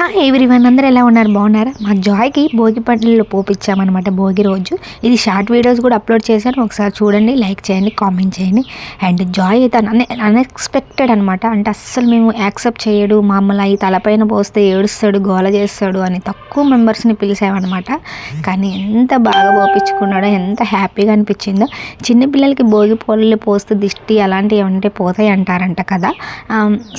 Hi everyone, అందరూ ఎలా ఉన్నారు? బాగున్నారా? మా జాయ్కి భోగి పండ్లలో పోపిచ్చామన్నమాట భోగి రోజు. ఇది షార్ట్ వీడియోస్ కూడా అప్లోడ్ చేశాను, ఒకసారి చూడండి, లైక్ చేయండి, కామెంట్ చేయండి. అండ్ జాయ్ అయితే అన్ఎక్స్పెక్టెడ్ అనమాట. అంటే అస్సలు మేము యాక్సెప్ట్ చేయడు, మమ్మల్ని అవి తలపైన పోస్తే ఏడుస్తాడు, గోల చేస్తాడు అని తక్కువ మెంబర్స్ని పిలిచామన్నమాట. కానీ ఎంత బాగా పోపించుకున్నాడో, ఎంత హ్యాపీగా అనిపించిందో. చిన్నపిల్లలకి భోగి పళ్ళు పోస్తే దిష్టి అలాంటివి ఏమంటే పోతాయి అంటారంట కదా.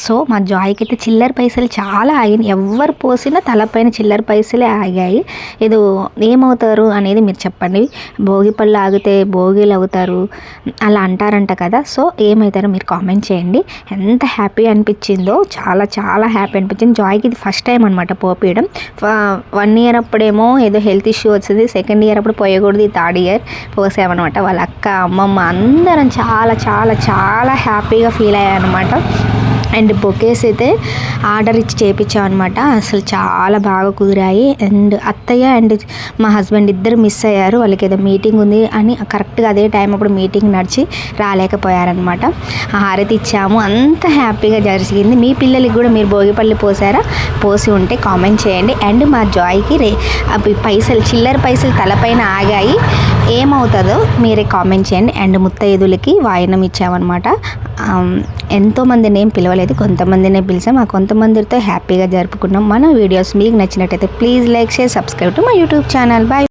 సో మా జాయ్కి అయితే చిల్లర పైసలు చాలా ఆగినాయి. ఎవరు పోసిన తలపైన చిల్లర పైసలే ఆగాయి. ఏదో ఏమవుతారు అనేది మీరు చెప్పండి. భోగి పళ్ళు ఆగితే భోగిలు అవుతారు అలా అంటారంట కదా. సో ఏమవుతారో మీరు కామెంట్ చేయండి. ఎంత హ్యాపీ అనిపించిందో, చాలా చాలా హ్యాపీ అనిపించింది. జాయ్కి ఇది ఫస్ట్ టైం అనమాట పోపీయడం. 1 ఇయర్ అప్పుడేమో ఏదో హెల్త్ ఇష్యూ వచ్చింది, 2nd ఇయర్ అప్పుడు పోయకూడదు, 3rd ఇయర్ పోసామన్నమాట. వాళ్ళ అక్క, అమ్మమ్మ అందరం చాలా చాలా చాలా హ్యాపీగా ఫీల్ అయ్యాయన్నమాట. అండ్ బొకేస్ అయితే ఆర్డర్ ఇచ్చి చేయించామన్నమాట. అసలు చాలా బాగా కుదిరాయి. అండ్ అత్తయ్య అండ్ మా హస్బెండ్ ఇద్దరు మిస్ అయ్యారు, వాళ్ళకి ఏదో మీటింగ్ ఉంది అని కరెక్ట్గా అదే టైం అప్పుడు మీటింగ్ నడిచి రాలేకపోయారనమాట. హారతి ఇచ్చాము, అంత హ్యాపీగా జరిగింది. మీ పిల్లలకి కూడా మీరు భోగిపల్లి పోసారా? పోసి ఉంటే కామెంట్ చేయండి. అండ్ మా జాయ్కి పైసలు చిల్లర పైసలు తలపైన ఆగాయి, ఏమవుతుందో మీరే కామెంట్ చేయండి. అండ్ ముత్తైదులకి వాయినం ఇచ్చామన్నమాట. ఎంతోమందిని ఏం పిలవలేదు, కొంతమందినే పిలిచాం. ఆ కొంతమందితో హ్యాపీగా జరుపుకున్నాం. మన వీడియోస్ మీకు నచ్చినట్టయితే please like, share, subscribe to my YouTube channel. Bye.